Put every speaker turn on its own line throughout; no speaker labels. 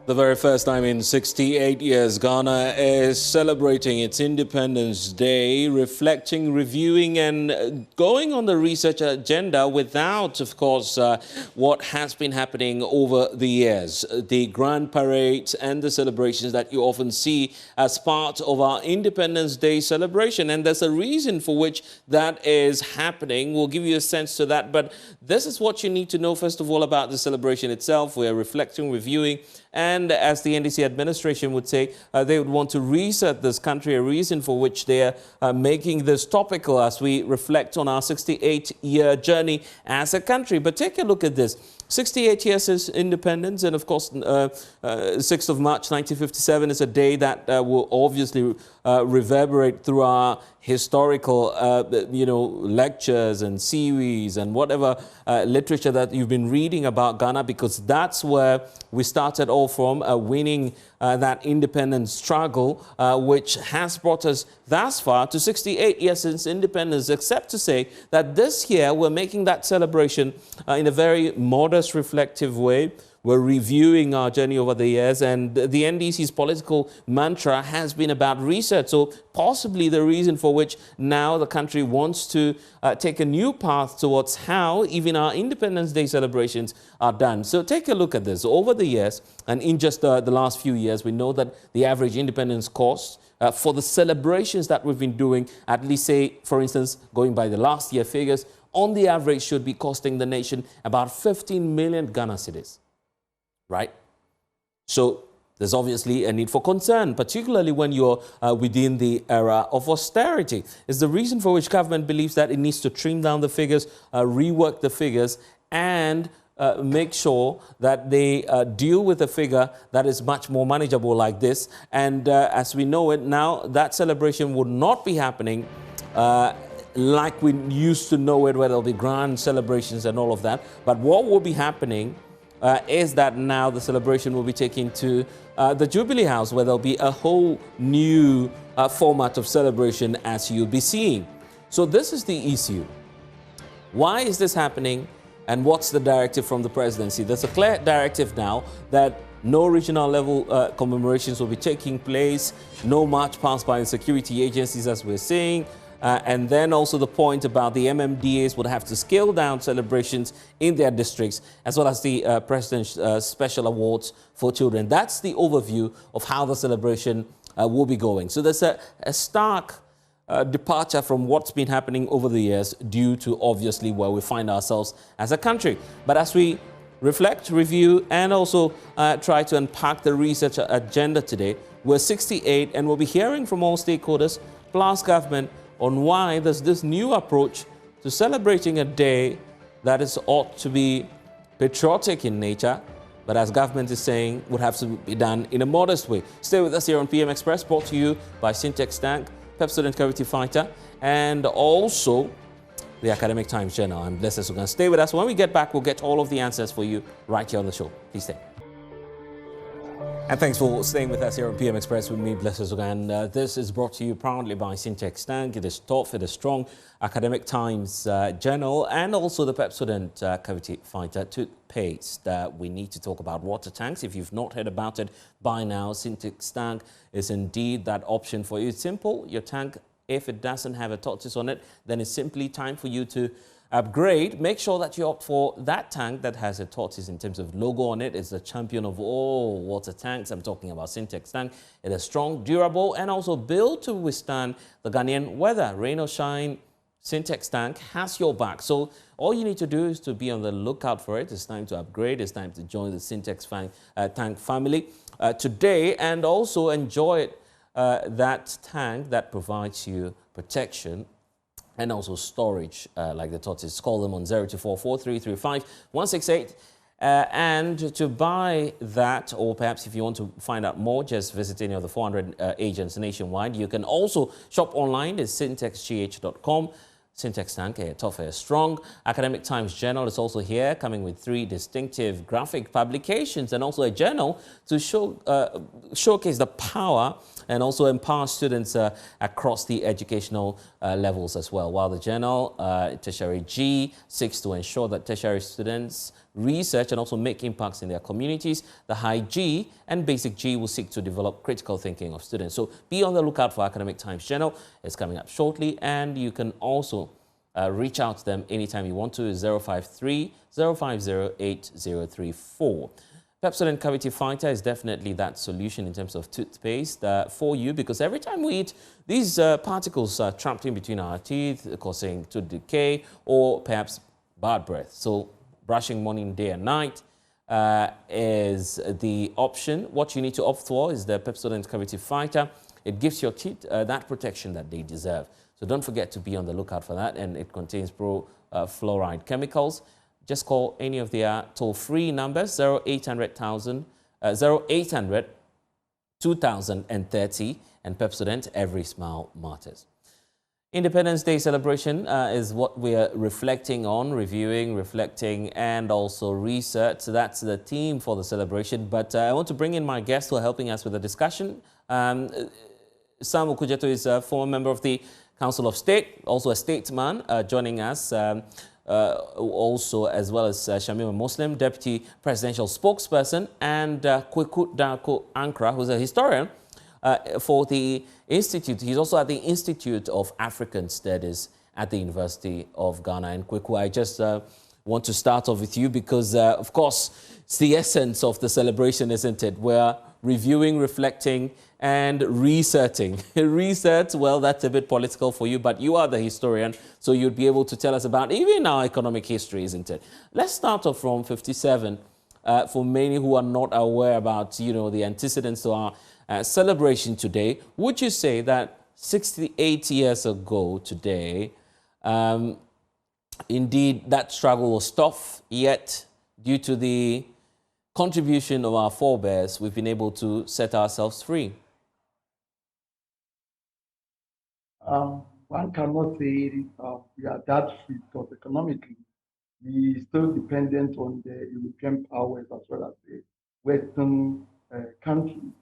The very first time in 68 years, Ghana is celebrating its Independence Day, reflecting, reviewing and going on the research agenda without, of course, what has been happening over the years. The grand parades and the celebrations that you often see as part of our Independence Day celebration. And there's a reason for which that is happening. We'll give you a sense to that. But this is what you need to know, first of all, about the celebration itself. We're reflecting, reviewing, and as the NDC administration would say, they would want to reset this country, a reason for which they are making this topical as we reflect on our 68-year journey as a country. But take a look at this. 68 years since independence, and of course 6th of March 1957 is a day that will obviously reverberate through our historical lectures and series and whatever literature that you've been reading about Ghana, because that's where we started all from, winning that independence struggle, which has brought us thus far to 68 years since independence, except to say that this year we're making that celebration in a very modest, reflective way. We're reviewing our journey over the years, and the NDC's political mantra has been about research. So possibly the reason for which now the country wants to take a new path towards how even our Independence Day celebrations are done. So take a look at this. Over the years, and in just the last few years, we know that the average independence cost for the celebrations that we've been doing, at least say, for instance, going by the last year figures, on the average should be costing the nation about 15 million Ghana cedis. Right? So there's obviously a need for concern, particularly when you're within the era of austerity. It's the reason for which government believes that it needs to trim down the figures, rework the figures, and make sure that they deal with a figure that is much more manageable like this. And as we know it now, that celebration would not be happening like we used to know it, where there'll be grand celebrations and all of that. But what will be happening is that now the celebration will be taken to the Jubilee House, where there'll be a whole new format of celebration, as you'll be seeing. So this is the issue. Why is this happening, and what's the directive from the presidency? There's a clear directive now that no regional level commemorations will be taking place, no march past by the security agencies, as we're seeing. And then also the point about the MMDAs would have to scale down celebrations in their districts, as well as the President's Special Awards for Children. That's the overview of how the celebration will be going. So there's a stark departure from what's been happening over the years due to obviously where we find ourselves as a country. But as we reflect, review, and also try to unpack the research agenda today, we're 68 and we'll be hearing from all stakeholders plus government on why there's this new approach to celebrating a day that is ought to be patriotic in nature, but as government is saying, would have to be done in a modest way. Stay with us here on PM Express, brought to you by Syntex Tank, Pepsodent Cavity Fighter, and also the Academic Times Journal. I'm Blessed Sugan. Stay with us. When we get back, we'll get all of the answers for you right here on the show. Please stay. And thanks for staying with us here on PM Express with me, Blessed Sugan. This is brought to you proudly by Syntex Tank. It is tough, it is strong. Academic Times Journal, and also the Pepsodent Cavity Fighter toothpaste. We need to talk about water tanks. If you've not heard about it by now, Syntex Tank is indeed that option for you. It's simple. Your tank, if it doesn't have a tortoise on it, then it's simply time for you to upgrade. Make sure that you opt for that tank that has a tortoise in terms of logo on it. It's the champion of all water tanks. I'm talking about Syntex Tank. It is strong, durable, and also built to withstand the Ghanaian weather. Rain or shine, Syntex Tank has your back. So all you need to do is to be on the lookout for it. It's time to upgrade. It's time to join the Syntex Tank family today, and also enjoy that tank that provides you protection and also storage like the tortoise. Call them on 0244-335-168. And to buy that, or perhaps if you want to find out more, just visit any of the 400 agents nationwide. You can also shop online at syntexgh.com, Syntax Tank, tougher, strong. Academic Times Journal is also here, coming with 3 distinctive graphic publications and also a journal to showcase the power and also empower students across the educational levels as well. While the journal, Tertiary G, seeks to ensure that tertiary students research and also make impacts in their communities. The High G and Basic G will seek to develop critical thinking of students. So be on the lookout for Academic Times Journal. It's coming up shortly, and you can also reach out to them anytime you want to. 053 050 8034. Pepsodent Cavity Fighter is definitely that solution in terms of toothpaste for you, because every time we eat, these particles are trapped in between our teeth, causing tooth decay or perhaps bad breath. So brushing morning, day and night is the option. What you need to opt for is the Pepsodent Cavity Fighter. It gives your teeth that protection that they deserve. So don't forget to be on the lookout for that, and it contains fluoride chemicals. Just call any of their toll-free numbers, 0800 2030, and Pepsodent, every smile matters. Independence Day celebration is what we are reflecting on, reviewing, reflecting, and also research. So that's the theme for the celebration. But I want to bring in my guests who are helping us with the discussion. Sam Okujeto is a former member of the Council of State, also a statesman, joining us, also as well as Shamima Muslim, Deputy Presidential Spokesperson, and Kweku Darko Ankra, who's a historian for the Institute. He's also at the Institute of African Studies at the University of Ghana. And Kweku, I just want to start off with you because, of course, it's the essence of the celebration, isn't it? We're reviewing, reflecting, and researching. Research, well, that's a bit political for you, but you are the historian, so you'd be able to tell us about even our economic history, isn't it? Let's start off from 57. For many who are not aware about, the antecedents to our celebration today, would you say that 68 years ago today, indeed, that struggle was tough, yet due to the contribution of our forebears, we've been able to set ourselves free?
One cannot say we are that free, because economically we still dependent on the European powers as well as the Western countries.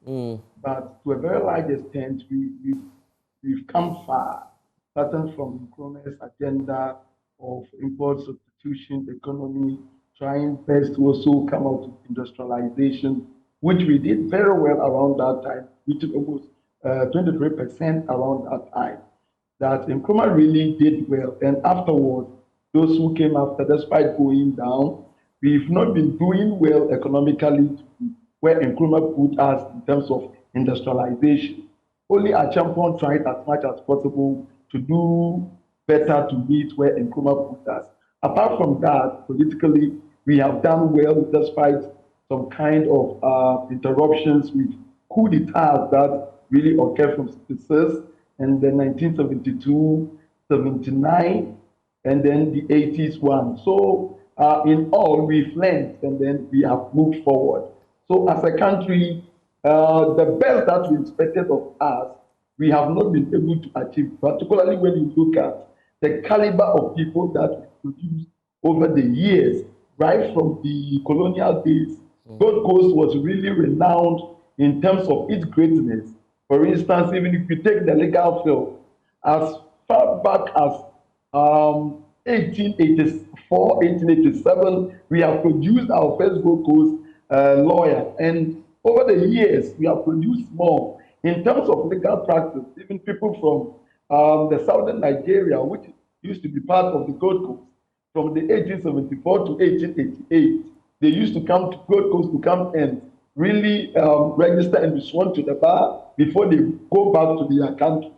But to a very large extent, we've come far, starting from Nkrumah's agenda of import substitution economy, trying best to also come out with industrialization, which we did very well around that time. We took almost 23% around that time. That Nkrumah really did well. And afterwards, those who came after, despite going down, we've not been doing well economically where Nkrumah put us in terms of industrialization. Only our champion tried as much as possible to do better to meet where Nkrumah put us. Apart from that, politically, we have done well despite some kind of interruptions with coup d'etats that really occurred from 66 and then 1972, 79, and then the 80s one. So in all, we've learned and then we have moved forward. So as a country, the best that we expected of us, we have not been able to achieve, particularly when you look at the caliber of people that we produced over the years, right from the colonial days. Gold Coast was really renowned in terms of its greatness. For instance, even if you take the legal field, as far back as 1884, 1887, we have produced our first Gold Coast lawyer. And over the years, we have produced more. In terms of legal practice, even people from the southern Nigeria, which used to be part of the Gold Coast, from the 1874 to 1888, they used to come to Gold Coast to come and really register and be sworn to the bar before they go back to their country.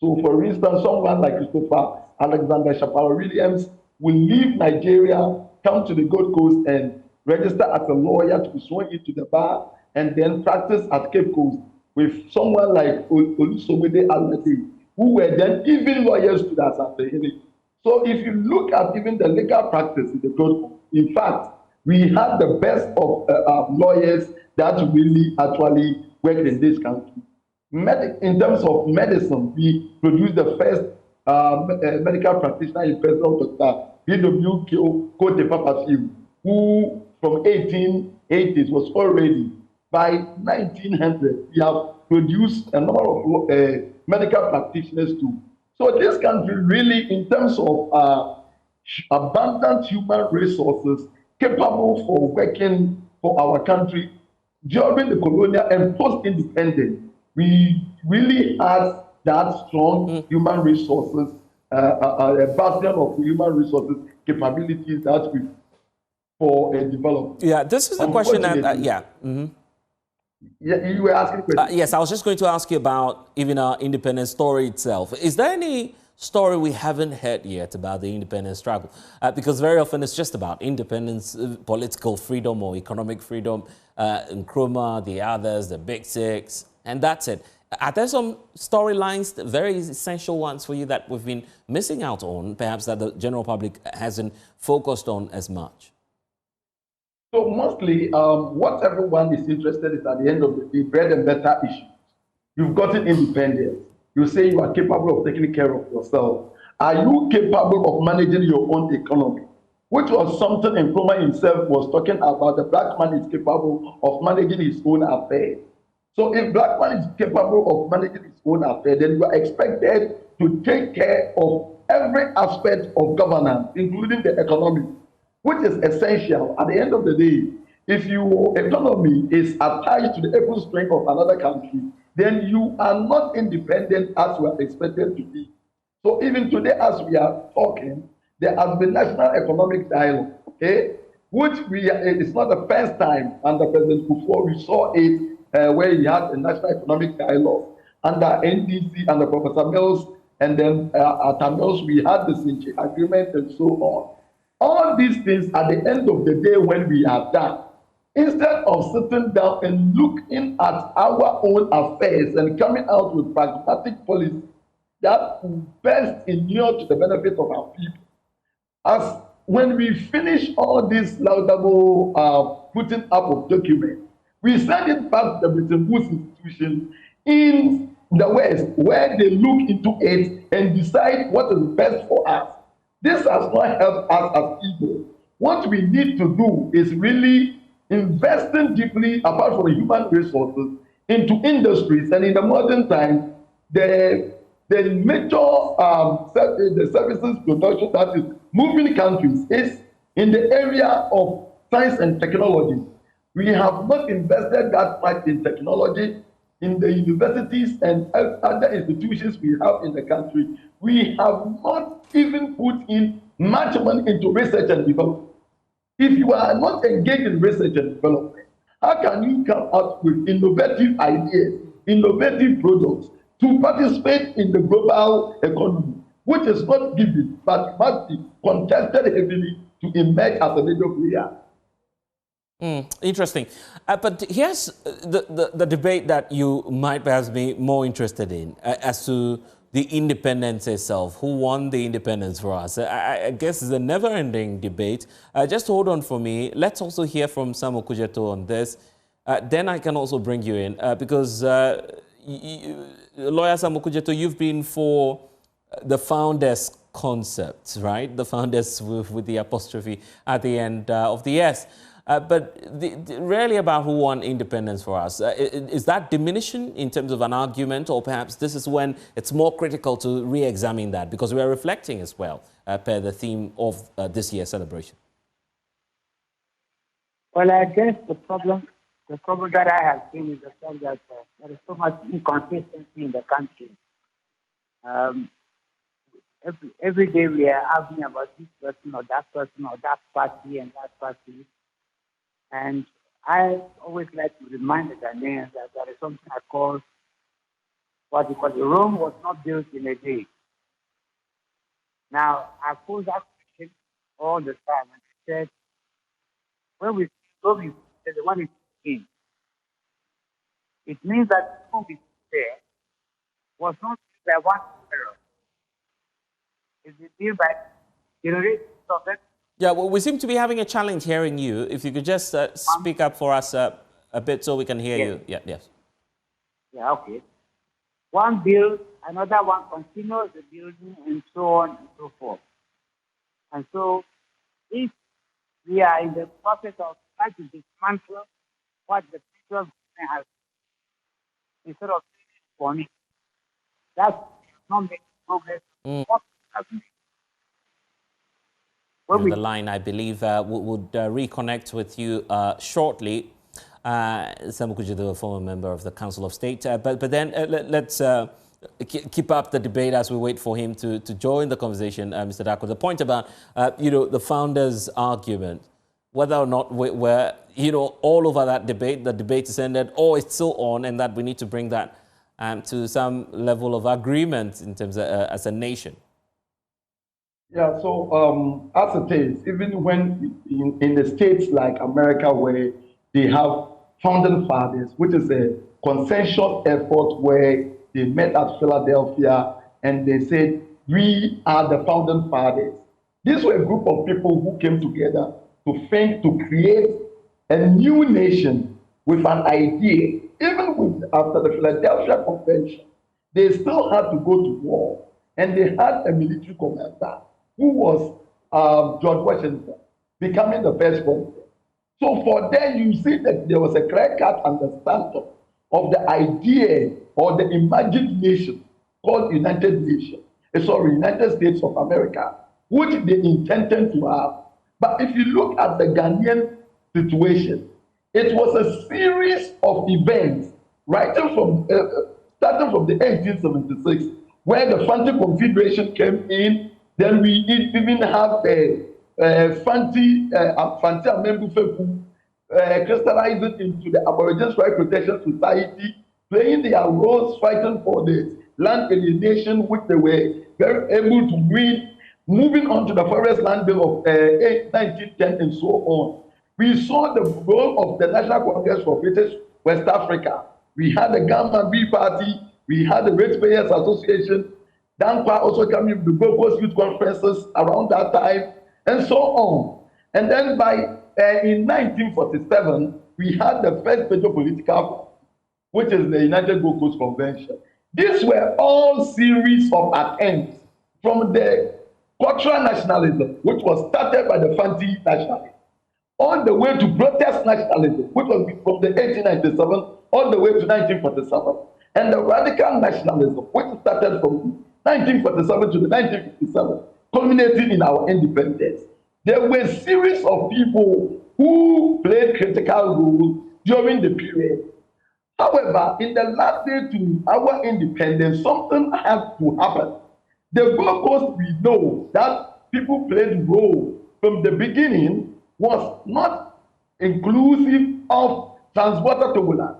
So, for instance, someone like Christopher Alexander Shapiro Williams will leave Nigeria, come to the Gold Coast and register as a lawyer to be sworn into the bar, and then practice at Cape Coast with someone like Olusomede Alade, who were then even lawyers to that at the hearing. So if you look at even the legal practice in the Gold Coast, in fact, we have the best of lawyers that really actually work in this country. In terms of medicine, we produced the first medical practitioner in person, Dr. B.W. Kote Papafiu, who from 1880s was already, by 1900, we have produced a number of medical practitioners too. So this country really, in terms of abundant human resources capable for working for our country during the colonial and post-independence, we really had that strong human resources, a bastion of human resources capabilities that we for development.
Yeah, this is the question that, yeah.
Yeah, you were asking a question.
Yes, I was just going to ask you about even our independence story itself. Is there any story we haven't heard yet about the independence struggle? Because very often it's just about independence, political freedom or economic freedom, Nkrumah, the others, the Big Six, and that's it. Are there some storylines, very essential ones for you that we've been missing out on, perhaps that the general public hasn't focused on as much?
So mostly, what everyone is interested in at the end of the day, bread and butter issue. You've gotten independence. You say you are capable of taking care of yourself. Are you capable of managing your own economy? Which was something Nkrumah himself was talking about. The black man is capable of managing his own affairs. So if black man is capable of managing his own affairs, then you are expected to take care of every aspect of governance, including the economy, which is essential. At the end of the day, if your economy is attached to the able strength of another country, then you are not independent as you are expected to be. So even today, as we are talking, there has been national economic dialogue, okay, which it's not the first time under President Kufuor we saw it where he had a national economic dialogue under NDC, under Professor Mills, and then at Mills we had the Sinchi agreement and so on. All these things at the end of the day when we are done, instead of sitting down and looking at our own affairs and coming out with pragmatic policy that will best inure to the benefit of our people, as when we finish all this laudable putting up of documents, we send it back to the Bretton Woods institution in the West, where they look into it and decide what is best for us. This has not helped us as people. What we need to do is really investing deeply, apart from human resources, into industries. And in the modern time, the major the services production that is moving countries is in the area of science and technology. We have not invested that much in technology in the universities and other institutions we have in the country. We have not even put in much money into research and development. If you are not engaged in research and development, how can you come out with innovative ideas, innovative products to participate in the global economy, which is not given, but must be contested heavily to emerge as a major player?
Interesting. But here's the debate that you might perhaps be more interested in as to the independence itself. Who won the independence for us? I guess it's a never-ending debate. Just hold on for me. Let's also hear from Sam Okudzeto on this. Then I can also bring you in because Lawyer Sam Okudzeto, you've been for the founders concept, right? The founders with the apostrophe at the end of the S. But rarely about who won independence for us. Is that diminishing in terms of an argument, or perhaps this is when it's more critical to re-examine that because we are reflecting as well per the theme of this year's celebration?
Well, I guess the problem that I have seen is the fact that there is so much inconsistency in the country. Every day we are arguing about this person or that party and that party. And I always like to remind the Ghanaians that there is something I call what we call Rome was not built in a day. Now, I pose that question all the time and said, when we Rome is the one is in, it means that Rome is there was not by one error. It's built by generations of it.
Yeah, well, we seem to be having a challenge hearing you. If you could just speak up for us a bit so we can hear you. Yeah, yes.
Yeah, okay. One builds, another one continues the building, and so on and so forth. And so, if we are in the process of trying to dismantle what the previous government has, instead of for me, that's not making progress. What happened when
The line, I believe, would reconnect with you shortly. Sam Kuji, the former member of the Council of State. But then let's keep up the debate as we wait for him to join the conversation, Mr. Dako. The point about, the founders' argument, whether or not we're, all over that debate, the debate is ended, or it's still on, and that we need to bring that to some level of agreement in terms of as a nation.
Yeah, so as it is, even when in the states like America, where they have founding fathers, which is a consensual effort where they met at Philadelphia and they said, we are the founding fathers. These were a group of people who came together to think to create a new nation with an idea. Even after the Philadelphia Convention, they still had to go to war, and they had a military commander who was George Washington, becoming the first president. So for them, you see that there was a clear-cut understanding of the idea or the imagined nation called United States of America, which they intended to have. But if you look at the Ghanaian situation, it was a series of events, starting from the 1876, where the Fanti Confederation came in. Then we even have Fanti Amembufeku crystallized it into the Aboriginal Right Protection Society, playing their roles fighting for the land alienation, which they were very able to win, moving on to the Forest Land Bill of 1910 and so on. We saw the role of the National Congress for British West Africa. We had the Gamma B Party, we had the Ratepayers Association, Dankwa also coming to the Gold Coast Youth Conferences around that time, and so on. And then in 1947, we had the first major political party, which is the United Gold Coast Convention. These were all series of attempts from the cultural nationalism, which was started by the Fanti nationalists, all the way to protest nationalism, which was from the 1897 all the way to 1947, and the radical nationalism, which started from 1947 to 1957, culminating in our independence. There were a series of people who played critical roles during the period. However, in the last day to our independence, something had to happen. The Gold Coast, we know that people played role from the beginning, was not inclusive of transborder Togoland.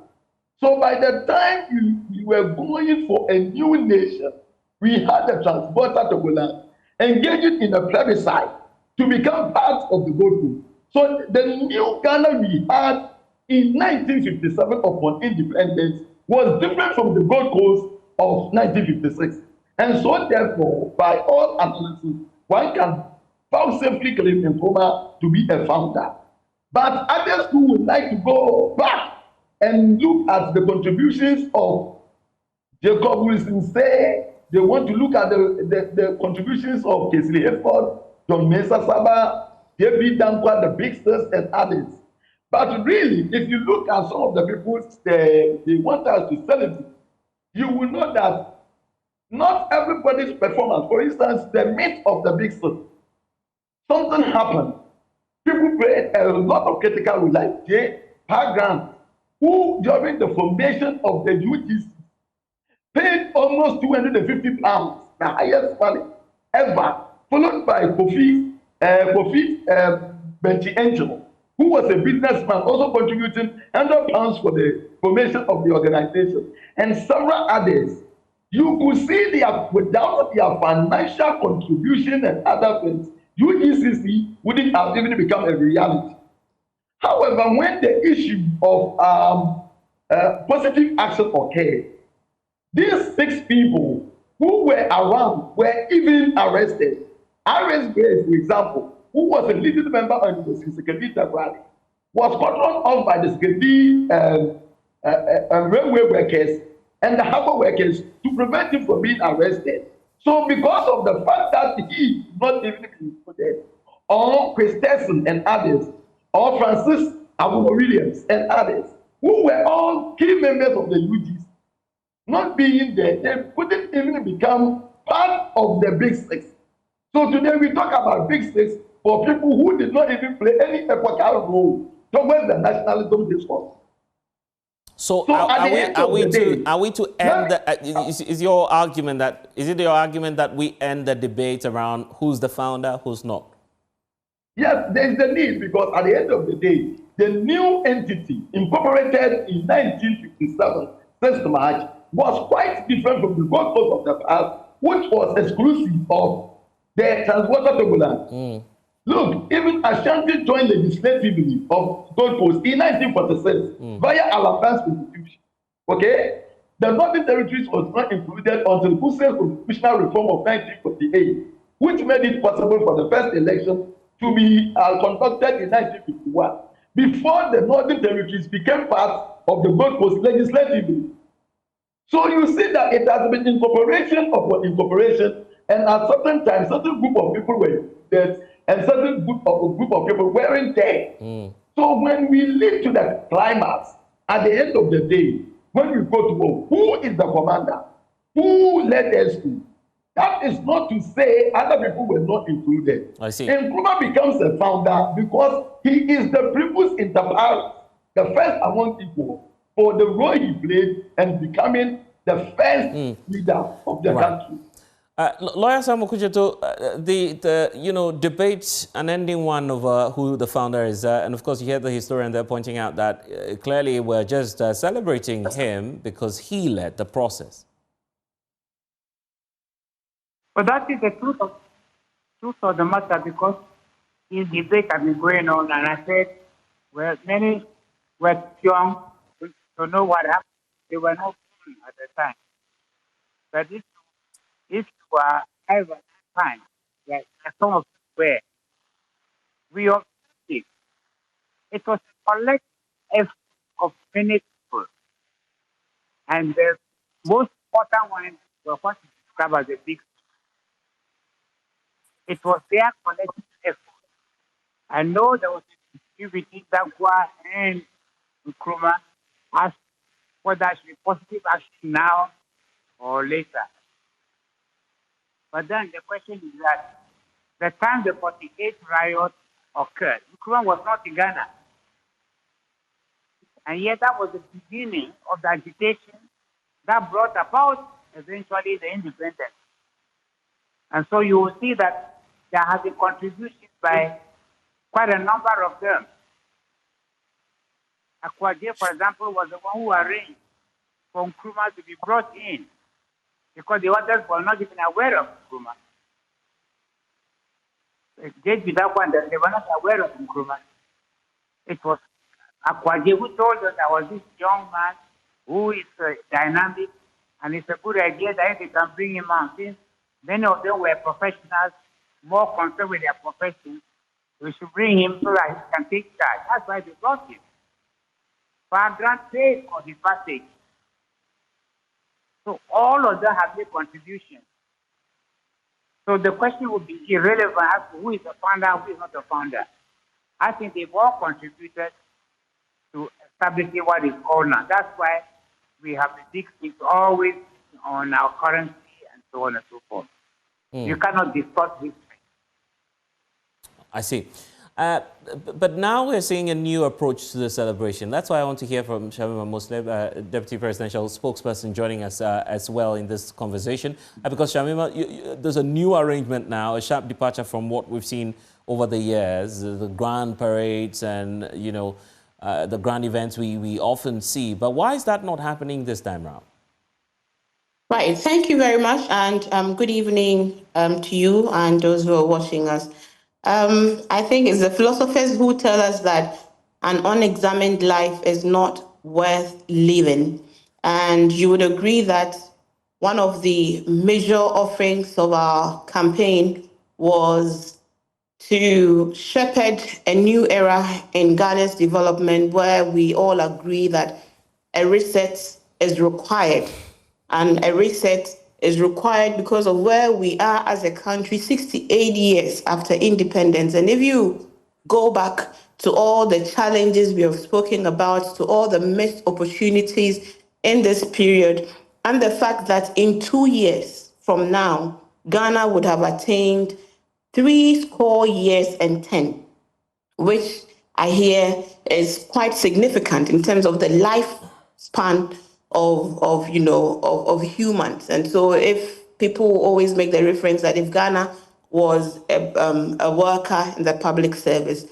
So by the time we were going for a new nation, we had the transporter Togoland engaging in a plebiscite to become part of the Gold Coast. So the new Ghana we had in 1957 upon independence was different from the Gold Coast of 1956. And so therefore, by all analysis, one can safely claim Nkrumah to be a founder. But others who would like to go back and look at the contributions of Jacob Wilson say, they want to look at the contributions of Kesley Hayford, John Mensah Saba, David Dankwa, the Bigsters, and others. But really, if you look at some of the people they want us to celebrate, you will know that not everybody's performance, for instance, the myth of the Bigsters, something happened. People played a lot of critical roles, like J. Grant, who during the formation of the UGC paid almost £250, the highest money ever, followed by Kofi Benchi Angel, who was a businessman, also contributing £100 for the formation of the organization, and several others. You could see without their financial contribution and other things, UGCC wouldn't have even become a reality. However, when the issue of positive action occurred, these 6 people who were around were even arrested. R.S. Grace, for example, who was a leading member of the Sekedi rally, was cut off by the Sekedi railway workers and the harbor workers to prevent him from being arrested. So because of the fact that he did not even included, or Christensen and others, or Francis Abu Williams and others, who were all key members of the UGs, not being there, they couldn't even become part of the Big Six. So today we talk about Big Six for people who did not even play any epochal role towards the nationalism discourse.
So are we to end the, is your argument that, is it your argument that we end the debate around who's the founder, who's not?
Yes, there's the need, because at the end of the day, the new entity incorporated in 1957, 6th March, was quite different from the Gold Coast of the past, which was exclusive of the Transwater Togoland. Look, even Ashanti joined legislatively of Gold Coast in 1946 via Alabama's constitution. Okay? The Northern Territories was not included until Hussein's constitutional reform of 1948, which made it possible for the first election to be conducted in 1951, before the Northern Territories became part of the Gold Coast legislatively. So you see that it has been incorporation upon incorporation, and at certain times, certain group of people were dead, and certain group of people weren't there. So when we lead to the climax, at the end of the day, when we go to war, who is the commander? Who led us to? That is not to say other people were not included.
I see.
Nkrumah becomes a founder because he is the primus inter pares, the first among equals, for the role he played and becoming the first leader of the country.
Lawyer Samuel Kucheto, the debate, an ending one over who the founder is, and of course you hear the historian there pointing out that clearly we're just celebrating him because he led the process.
But that is the truth of the matter, because this debate has been going on, and I said, well, many were young to know what happened. They were not born at the time. But if you were at that time, like some of us were, we observed it. It was a collective effort of many people. And the most important one was what we describe as the big. It was their collective effort. I know there was a distributing Dagwa and Nkrumah as whether it should be positive action now or later. But then the question is that the time the 48 riot occurred, Nkrumah was not in Ghana. And yet that was the beginning of the agitation that brought about eventually the independence. And so you will see that there have been contributions by quite a number of them. Akwaje, for example, was the one who arranged for Nkrumah to be brought in, because the others were not even aware of Nkrumah. They were not aware of Nkrumah. It was Akwaje who told us there was this young man who is dynamic, and it's a good idea that they can bring him on. Since many of them were professionals, more concerned with their profession, we should bring him so that he can take charge. That's why they brought him. Grant paid for his passage. So all of them have made contributions. So the question would be irrelevant as to who is the founder, who is not the founder. I think they've all contributed to establishing what is called now. That's why we have the big things always on our currency and so on and so forth. You cannot distort history.
I see. But now we're seeing a new approach to the celebration. That's why I want to hear from Shamima Muslim, Deputy Presidential Spokesperson, joining us as well in this conversation. Because Shamima, there's a new arrangement now, a sharp departure from what we've seen over the years, the grand parades and, the grand events we often see. But why is that not happening this time around?
Right. Thank you very much. And good evening to you and those who are watching us. I think it's the philosophers who tell us that an unexamined life is not worth living. And you would agree that one of the major offerings of our campaign was to shepherd a new era in Ghana's development, where we all agree that a reset is required. And a reset is required because of where we are as a country 68 years after independence. And if you go back to all the challenges we have spoken about, to all the missed opportunities in this period, and the fact that in 2 years from now, Ghana would have attained 70 years and 10, which I hear is quite significant in terms of the lifespan of humans. And so if people always make the reference that if Ghana was a worker in the public service,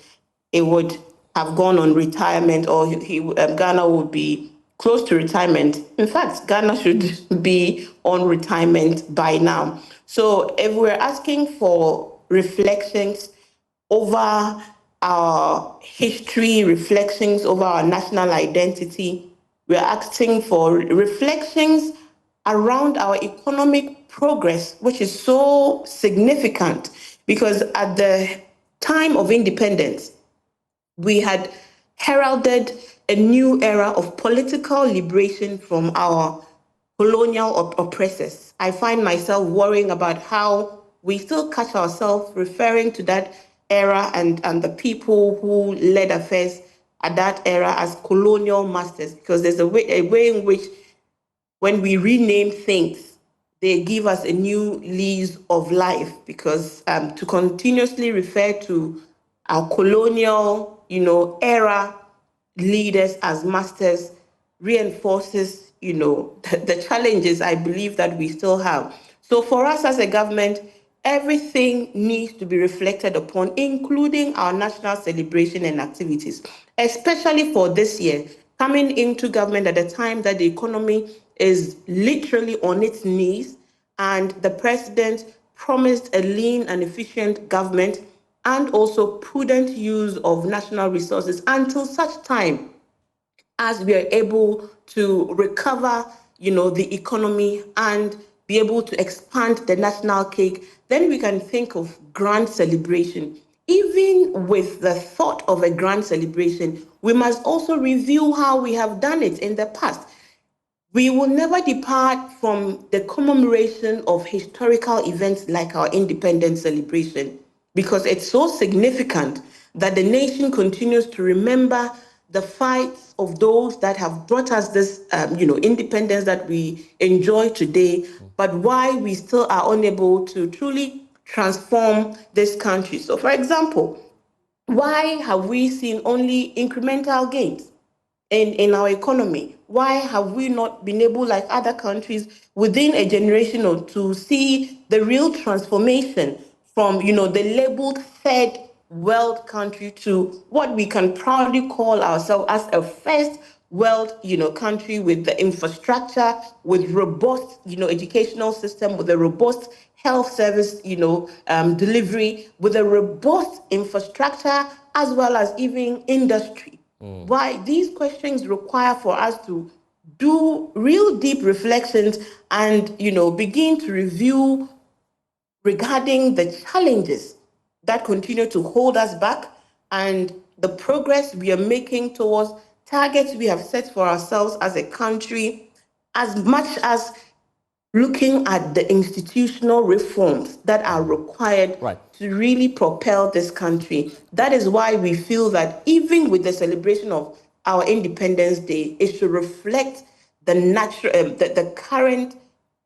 it would have gone on retirement, or Ghana would be close to retirement. In fact, Ghana should be on retirement by now. So if we're asking for reflections over our history, reflections over our national identity, we're asking for reflections around our economic progress, which is so significant because at the time of independence, we had heralded a new era of political liberation from our colonial oppressors. I find myself worrying about how we still catch ourselves referring to that era and the people who led affairs at that era as colonial masters, because there's a way in which when we rename things, they give us a new lease of life, because to continuously refer to our colonial, era leaders as masters reinforces, the challenges I believe that we still have. So for us as a government, everything needs to be reflected upon, including our national celebration and activities, especially for this year, coming into government at a time that the economy is literally on its knees, and the president promised a lean and efficient government and also prudent use of national resources until such time as we are able to recover, the economy and be able to expand the national cake, then we can think of grand celebration. Even with the thought of a grand celebration, we must also review how we have done it in the past. We will never depart from the commemoration of historical events like our independence celebration, because it's so significant that the nation continues to remember the fights of those that have brought us this, independence that we enjoy today, but why we still are unable to truly transform this country. So, for example, why have we seen only incremental gains in our economy? Why have we not been able, like other countries, within a generation or two, see the real transformation from, the labeled third world country to what we can proudly call ourselves as a first world, country, with the infrastructure, with robust, educational system, with a robust health service, delivery, with a robust infrastructure, as well as even industry. Why these questions require for us to do real deep reflections and, begin to review regarding the challenges that continue to hold us back and the progress we are making towards targets we have set for ourselves as a country, as much as looking at the institutional reforms that are required
Right.
to really propel this country. That is why we feel that even with the celebration of our Independence Day, it should reflect the natural, the current,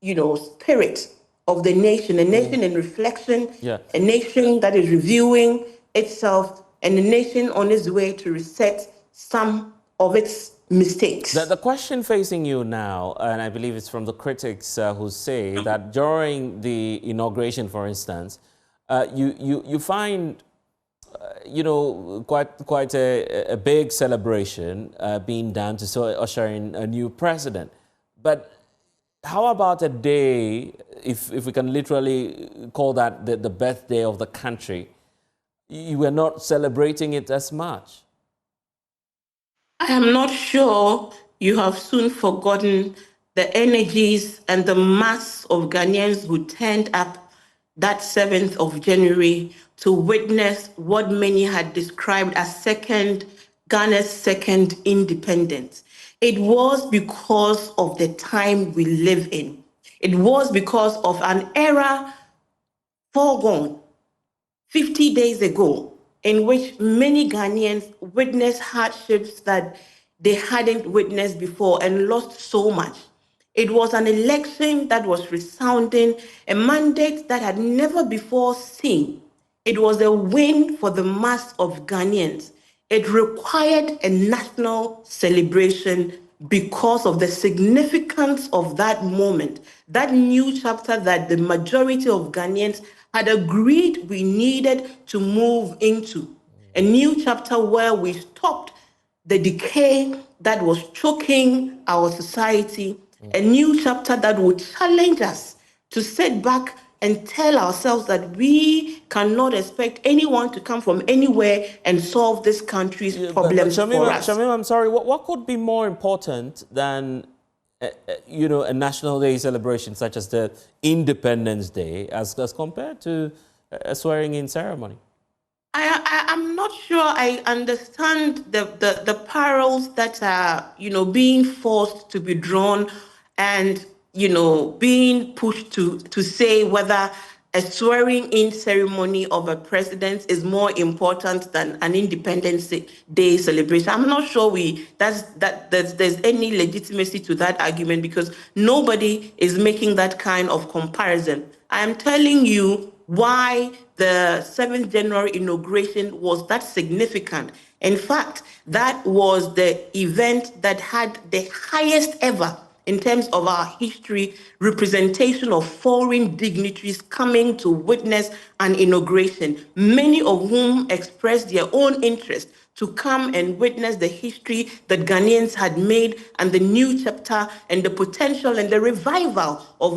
spirit of the nation, a nation in reflection,
Yeah.
a nation that is reviewing itself, and a nation on its way to reset some of its mistakes.
The question facing you now, and I believe it's from the critics who say that during the inauguration, for instance, you find quite a big celebration being done to usher in a new president. But how about a day, if we can literally call that the birthday of the country, you were not celebrating it as much?
I am not sure you have soon forgotten the energies and the mass of Ghanaians who turned up that 7th of January to witness what many had described as Ghana's second independence. It was because of the time we live in. It was because of an era foregone 50 days ago, in which many Ghanaians witnessed hardships that they hadn't witnessed before and lost so much. It was an election that was resounding, a mandate that had never before seen. It was a win for the mass of Ghanaians. It required a national celebration because of the significance of that moment, that new chapter that the majority of Ghanaians had agreed we needed to move into. A new chapter where we stopped the decay that was choking our society, a new chapter that would challenge us to sit back and tell ourselves that we cannot expect anyone to come from anywhere and solve this country's problems for us.
Shamima, I'm sorry, what could be more important than a National Day celebration such as the Independence Day as compared to a swearing-in ceremony?
I'm not sure I understand the parallels that are, being forced to be drawn and, being pushed to say whether a swearing-in ceremony of a president is more important than an Independence Day celebration. I'm not sure there's any legitimacy to that argument because nobody is making that kind of comparison. I am telling you why the 7th January inauguration was that significant. In fact, that was the event that had the highest ever, in terms of our history, representation of foreign dignitaries coming to witness an inauguration, many of whom expressed their own interest to come and witness the history that Ghanaians had made and the new chapter and the potential and the revival of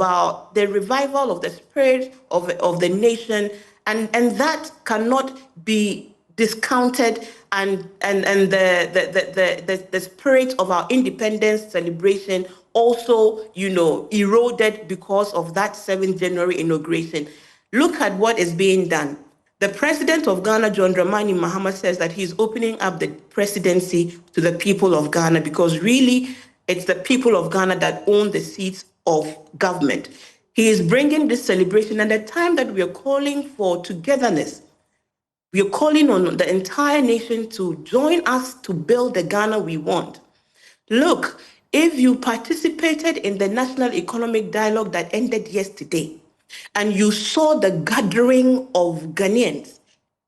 the spirit of the nation. And that cannot be discounted, and the spirit of our independence celebration also, eroded because of that 7th January inauguration. Look at what is being done. The president of Ghana, John Dramani Mahama, says that he's opening up the presidency to the people of Ghana because really it's the people of Ghana that own the seats of government. He is bringing this celebration at a time that we are calling for togetherness. We are calling on the entire nation to join us to build the Ghana we want. Look, if you participated in the National Economic Dialogue that ended yesterday, and you saw the gathering of Ghanaians,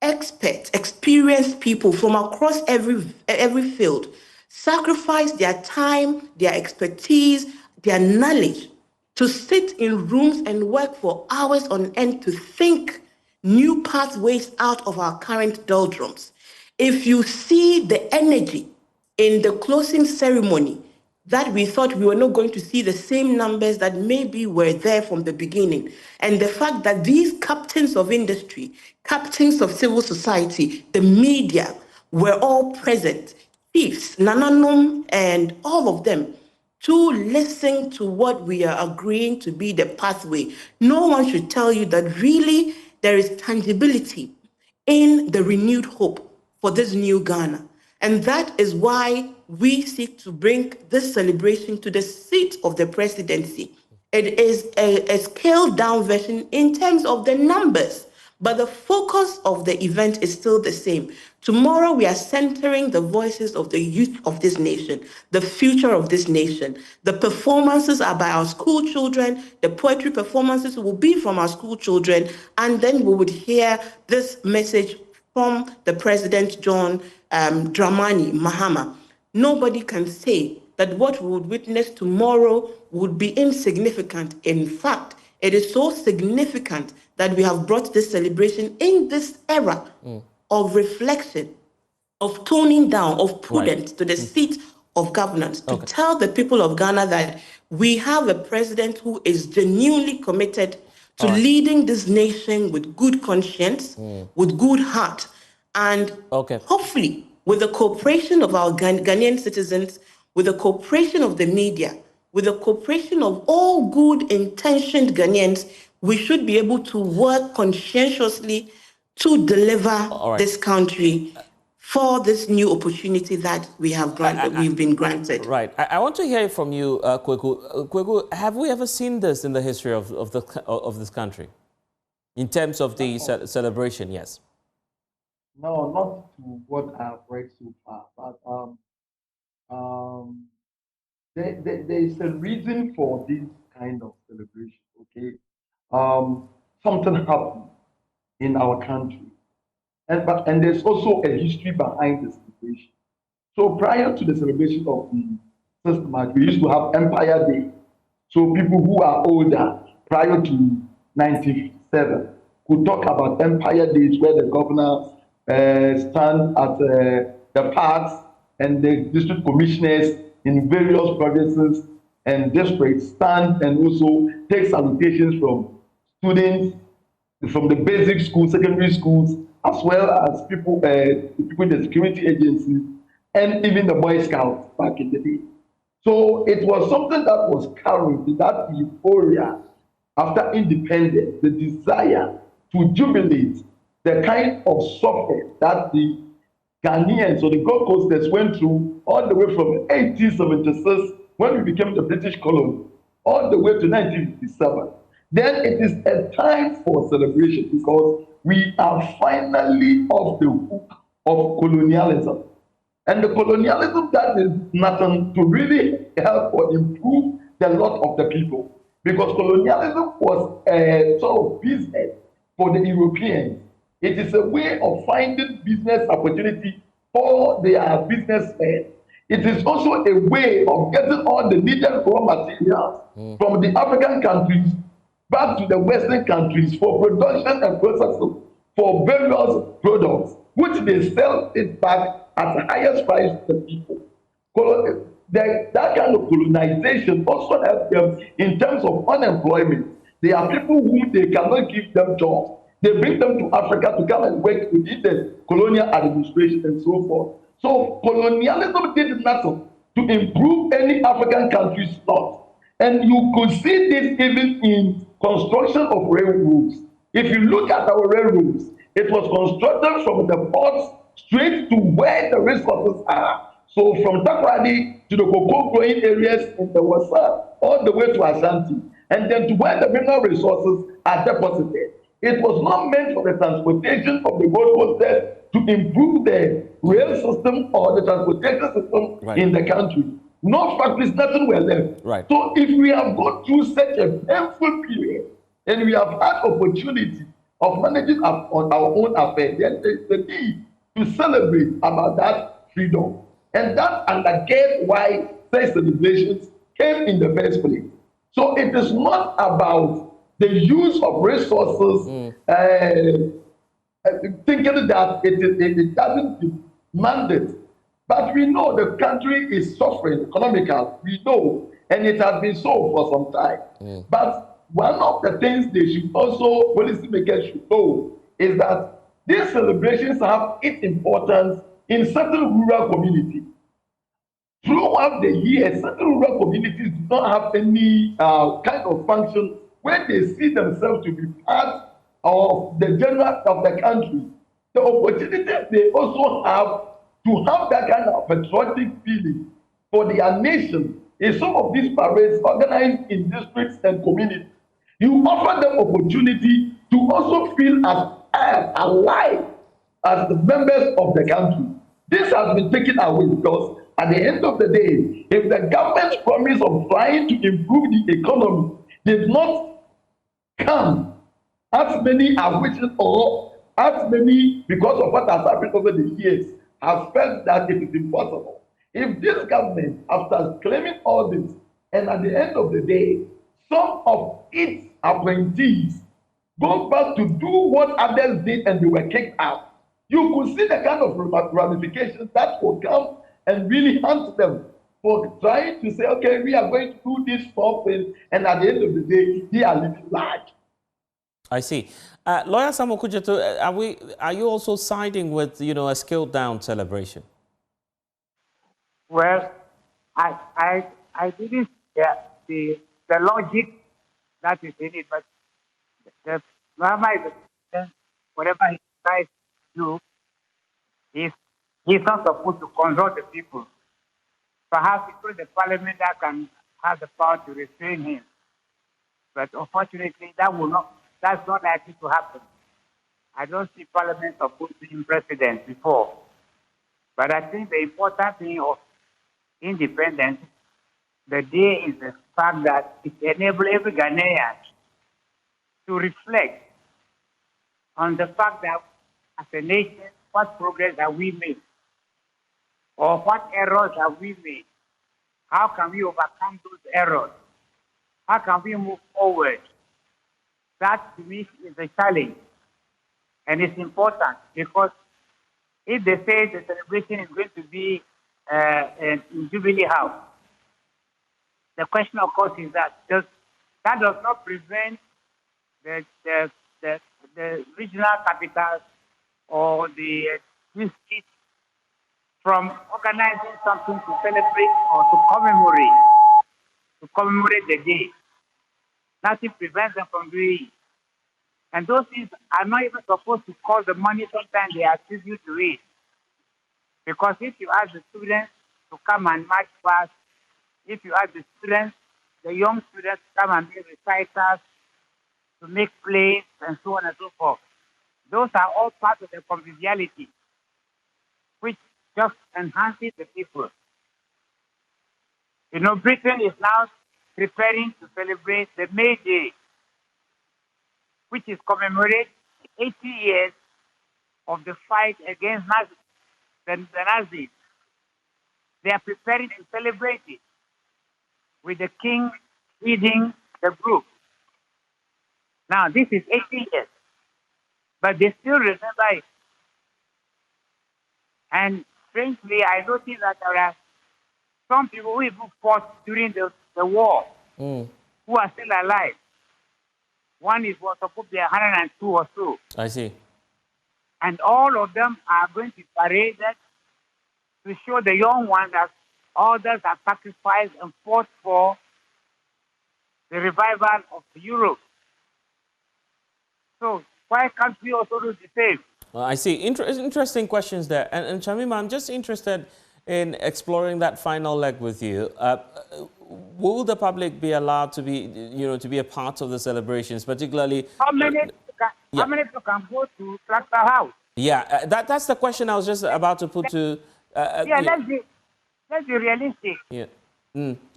experts, experienced people from across every field, sacrifice their time, their expertise, their knowledge to sit in rooms and work for hours on end to think new pathways out of our current doldrums. If you see the energy in the closing ceremony, that we thought we were not going to see the same numbers that maybe were there from the beginning. And the fact that these captains of industry, captains of civil society, the media were all present, chiefs, Nananom, and all of them, to listen to what we are agreeing to be the pathway. No one should tell you that really there is tangibility in the renewed hope for this new Ghana. And that is why we seek to bring this celebration to the seat of the presidency. It is a scaled down version in terms of the numbers, but the focus of the event is still the same. Tomorrow, we are centering the voices of the youth of this nation, the future of this nation. The performances are by our school children. The poetry performances will be from our school children. And then we would hear this message from the President, John Dramani Mahama. Nobody can say that what we would witness tomorrow would be insignificant. In fact, it is so significant that we have brought this celebration in this era of reflection, of toning down, of prudence to the seat of governance, to tell the people of Ghana that we have a president who is genuinely committed to leading this nation with good conscience, with good heart, and hopefully with the cooperation of our Ghanaian citizens, with the cooperation of the media, with the cooperation of all good-intentioned Ghanaians, we should be able to work conscientiously to deliver this country for this new opportunity that we've been granted.
Right. I want to hear from you, Kweku. Kweku, have we ever seen this in the history of this country? In terms of the celebration, yes.
No, not to what I've read so far, but um, there is a reason for this kind of celebration. Okay, something happened in our country, and there's also a history behind the celebration. So prior to the celebration of the 6th March, we used to have Empire Day. So people who are older, prior to 1957, could talk about Empire Days where the governors stand at the parks and the district commissioners in various provinces and districts stand and also take salutations from students from the basic schools, secondary schools, as well as people in the security agencies, and even the Boy Scouts back in the day. So it was something that was carried, that euphoria after independence, the desire to jubilate, the kind of suffering that the Ghanaians or the Gold Coasters went through all the way from 1876 when we became the British colony, all the way to 1957. Then it is a time for celebration because we are finally off the hook of colonialism. And the colonialism that is nothing to really help or improve the lot of the people. Because colonialism was a sort of business for the Europeans. It is a way of finding business opportunity for their businessmen. It is also a way of getting all the needed raw materials from the African countries back to the Western countries for production and processing for various products, which they sell it back at the highest price to the people. That kind of colonization also helps them in terms of unemployment. There are people who they cannot give them jobs. They bring them to Africa to come and work within the colonial administration and so forth. So colonialism did nothing to improve any African country's lot. And you could see this even in construction of railroads. If you look at our railroads, it was constructed from the ports straight to where the resources are. So from Takoradi to the cocoa growing areas in the Wasa, all the way to Ashanti, and then to where the mineral resources are deposited. It was not meant for the transportation of the Gold Coast to improve the rail system or the transportation system in the country. No factories, nothing were left.
Right.
So if we have gone through such a painful period and we have had opportunity of managing on our own affairs, then there's the need to celebrate about that freedom. And that undergirds why such celebrations came in the first place. So it is not about the use of resources, thinking that it doesn't demand it. But we know the country is suffering economically. We know, and it has been so for some time. But one of the things they should also, policymakers should know, is that these celebrations have its importance in certain rural communities. Throughout the year, certain rural communities do not have any kind of function where they see themselves to be part of the general of the country. The opportunities they also have to have that kind of patriotic feeling for their nation in some of these parades organized in districts and communities. You offer them opportunity to also feel as alive as the members of the country. This has been taken away because at the end of the day, if the government's promise of trying to improve the economy did not come, as many are wishing, or as many, because of what has happened over the years, have felt that it is impossible. If this government, after claiming all this, and at the end of the day, some of its appointees go back to do what others did and they were kicked out, you could see the kind of ramifications that will come and really hunt them for trying to say, okay, we are going to do this for things, and at the end of the day, they are living large.
I see. Lawyer Samuel Kujeto, are you also siding with, a scaled down celebration?
Well, I didn't get the logic that is in it, but the drama is whatever he tries to do is He's not supposed to consult the people. Perhaps it's only the parliament that can have the power to restrain him. But unfortunately, that's not likely to happen. I don't see parliament opposing president before. But I think the important thing of independence, the day is the fact that it enables every Ghanaian to reflect on the fact that as a nation, what progress have we made? Or what errors have we made? How can we overcome those errors? How can we move forward? That to me is a challenge. And it's important because if they say the celebration is going to be in Jubilee House, the question, of course, is that that does not prevent the, the, the regional capitals or the districts from organizing something to celebrate or to commemorate the day. Nothing prevents them from doing it. And those things are not even supposed to cost the money sometimes they attribute to it. Because if you ask the students to come and march past, if you ask the students, the young students to come and make recitals, to make plays, and so on and so forth, those are all part of the conviviality, which just enhances the people. You know, Britain is now preparing to celebrate the May Day, which is commemorate 80 years of the fight against the Nazis. They are preparing to celebrate it with the king leading the group. Now, this is 80 years, but they still remember it. And strangely, I noticed that there are some people who even fought during the war who are still alive. One was supposed to be 102 or so.
I see.
And all of them are going to be paraded to show the young ones that others have sacrificed and fought for the revival of Europe. So why can't we also do the same?
I see. Interesting questions there. And Shamima, I'm just interested in exploring that final leg with you. Will the public be allowed to be, to be a part of the celebrations, particularly?
How many people can go to Plaster House?
Yeah, that's the question I was just about to put to.
Let's be realistic.
Yeah.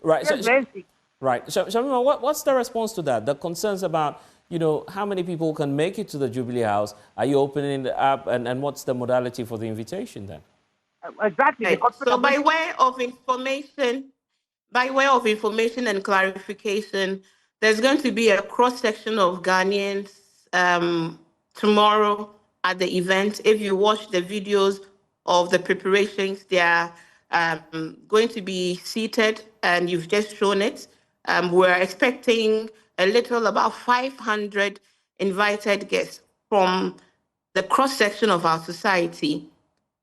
Right.
Realistic.
Right. Shamima, what's the response to that? The concerns about, how many people can make it to the Jubilee House? Are you opening it up? And what's the modality for the invitation then?
Exactly.
Right. So by way of information and clarification, there's going to be a cross-section of Ghanaians tomorrow at the event. If you watch the videos of the preparations, they are going to be seated, and you've just shown it. We're expecting about 500 invited guests from the cross-section of our society.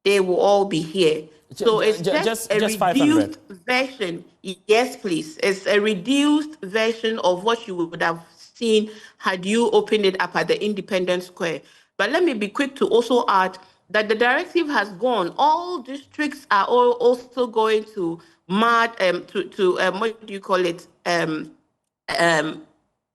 They will all be here. So it's just a reduced version. Yes, please. It's a reduced version of what you would have seen had you opened it up at the Independence Square. But let me be quick to also add that the directive has gone. All districts are also going to what do you call it?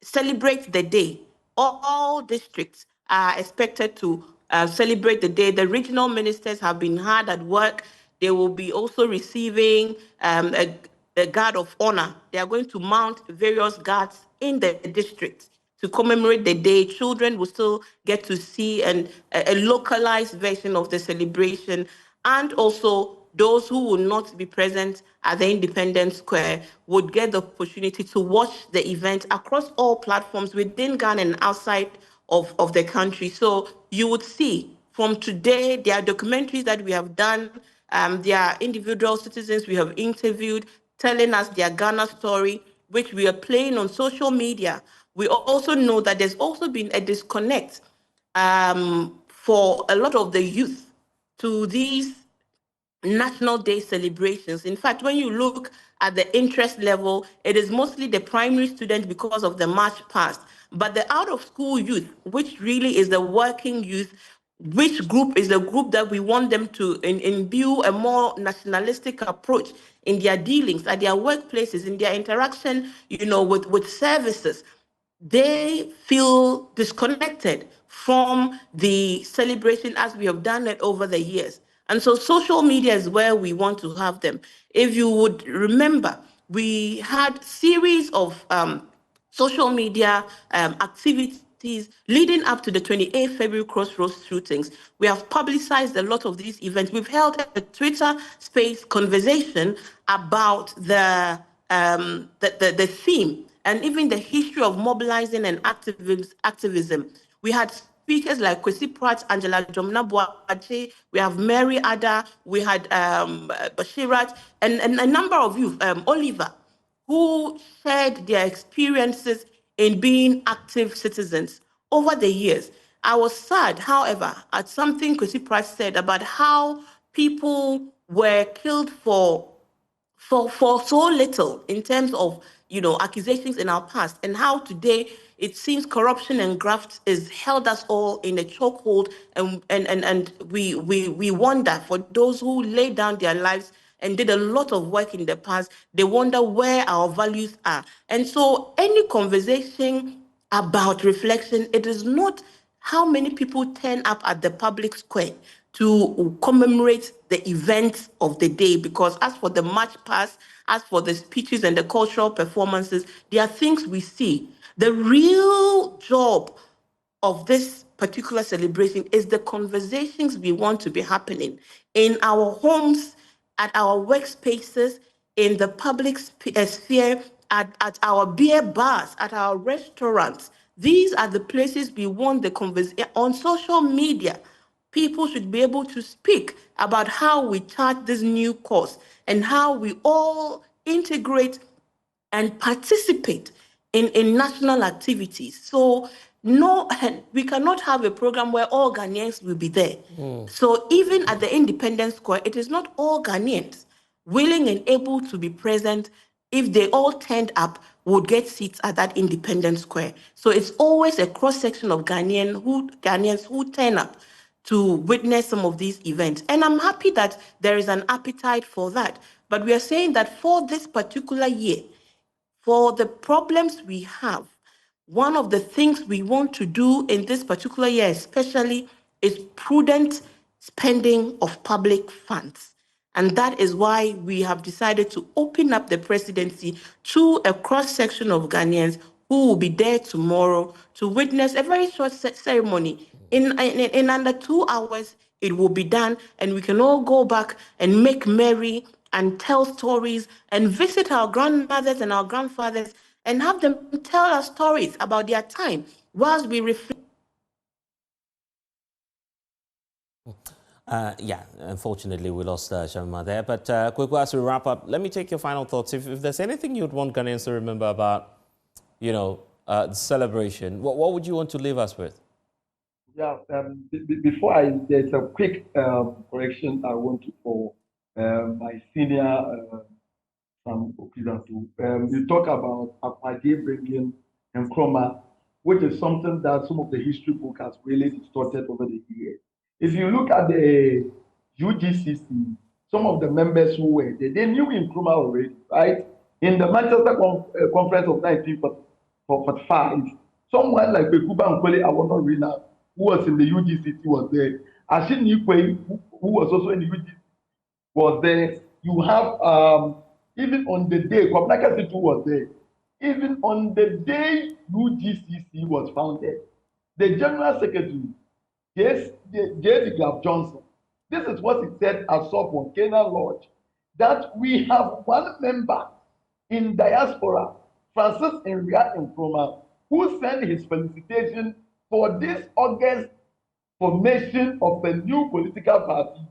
Celebrate the day. All districts are expected to celebrate the day. The regional ministers have been hard at work. They will be also receiving a guard of honor. They are going to mount various guards in the district to commemorate the day. Children will still get to see a localized version of the celebration, and also those who will not be present at the Independence Square would get the opportunity to watch the event across all platforms within Ghana and outside of the country. So you would see from today, there are documentaries that we have done. There are individual citizens we have interviewed telling us their Ghana story, which we are playing on social media. We also know that there's also been a disconnect for a lot of the youth to these National Day celebrations. In fact, when you look at the interest level, it is mostly the primary students because of the March past. But the out of school youth, which really is the working youth, which group is the group that we want them to imbue a more nationalistic approach in their dealings at their workplaces, in their interaction, with services. They feel disconnected from the celebration as we have done it over the years. And so social media is where we want to have them. If you would remember, we had series of social media activities leading up to the 28th February Crossroads shootings. We have publicized a lot of these events. We've held a Twitter space conversation about the theme and even the history of mobilizing and activism. We had speakers like Kwesi Pratt, Angela Jomna Boache, we have Mary Ada, we had Bashirat, and a number of you, Oliver, who shared their experiences in being active citizens over the years. I was sad, however, at something Kwesi Pratt said about how people were killed for so little in terms of accusations in our past, and how today it seems corruption and graft is held us all in a chokehold, and we wonder, for those who laid down their lives and did a lot of work in the past, they wonder where our values are. And so any conversation about reflection, it is not how many people turn up at the public square to commemorate the events of the day, because as for the march past, as for the speeches and the cultural performances, there are things we see. The real job of this particular celebration is the conversations we want to be happening in our homes, at our workspaces, in the public sphere, at our beer bars, at our restaurants. These are the places we want the conversation. On social media, people should be able to speak about how we chart this new course and how we all integrate and participate in national activities. So no, we cannot have a program where all Ghanaians will be there. So even at the Independence Square, it is not all Ghanaians willing and able to be present. If they all turned up, would get seats at that Independence Square. So it's always a cross-section of Ghanaians who turn up to witness some of these events. And I'm happy that there is an appetite for that. But we are saying that for this particular year, for the problems we have, one of the things we want to do in this particular year especially is prudent spending of public funds. And that is why we have decided to open up the presidency to a cross-section of Ghanaians who will be there tomorrow to witness a very short ceremony. In under 2 hours, it will be done, and we can all go back and make merry and tell stories and visit our grandmothers and our grandfathers and have them tell us stories about their time whilst we reflect.
Yeah, unfortunately, we lost Shamima there. But quickly, as we wrap up, let me take your final thoughts. If there's anything you'd want Ghanaians to remember about, the celebration, what would you want to leave us with?
Yeah, before there's a quick correction I want to for my senior Sam Okizatu. You talk about Akwaje bringing Nkrumah, which is something that some of the history book has really distorted over the years. If you look at the UGCC, some of the members who were there, they knew Nkrumah already, right? In the Manchester Conference of 1945, someone like Bekuba Nkwele Awonarina, who was in the UGCC, was there. Ashin Ikwe, who was also in the UGCC, was there. You have even on the day, Kwabnaka Situ was there. Even on the day UGCC was founded, the General Secretary, J.D. Graf Johnson, this is what he said at Sopon, Canaan Lodge, that we have one member in diaspora, Francis Nria Nkrumah, who sent his felicitation for this August formation of a new political party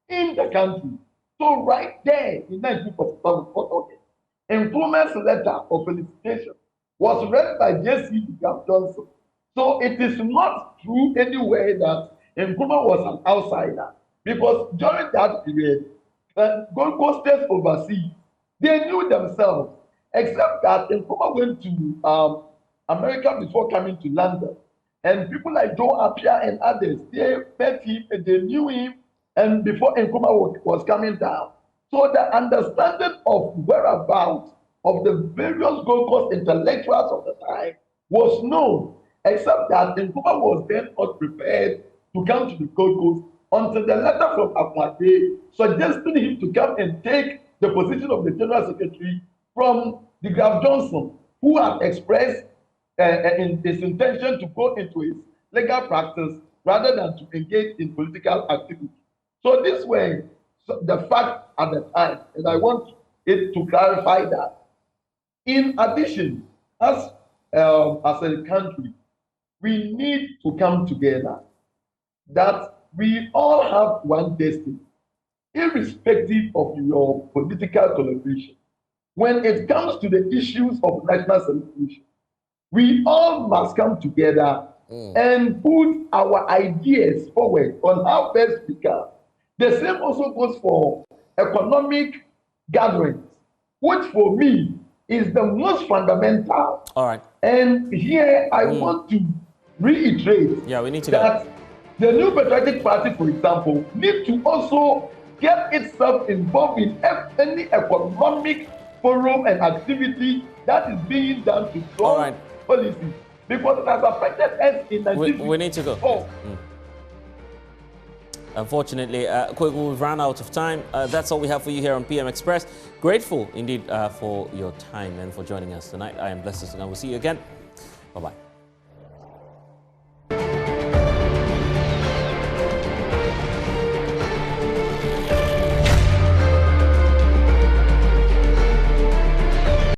in the country. So right there in 1947, August, Nkrumah's letter of felicitation was read by J.C. Graf Johnson. So it is not true anywhere that Nkrumah was an outsider, because during that period, Gold Coast states overseas, they knew themselves, except that Nkrumah went to America before coming to London. And people like Joe Appiah and others, they met him and they knew him, and before Nkrumah was coming down. So the understanding of whereabouts of the various Gold Coast intellectuals of the time was known, except that Nkrumah was then not prepared to come to the Gold Coast until the letter from Akwade suggesting him to come and take the position of the General Secretary from the Graf Johnson, who had expressed in his intention to go into his legal practice rather than to engage in political activity. So these were the facts at the time, and I want it to clarify that. In addition, as a country, we need to come together, that we all have one destiny, irrespective of your political coloration. When it comes to the issues of national celebration, we all must come together and put our ideas forward on how best we can. The same also goes for economic gatherings, which for me is the most fundamental.
All right.
And here I want to reiterate
we need to
that the New Patriotic Party, for example, needs to also get itself involved in any economic forum and activity that is being done to draw policy, because it has affected us in Nigeria.
We need to go. Unfortunately, we've run out of time. That's all we have for you here on PM Express. Grateful indeed for your time and for joining us tonight. I am Blessed, and I will see you again. Bye-bye.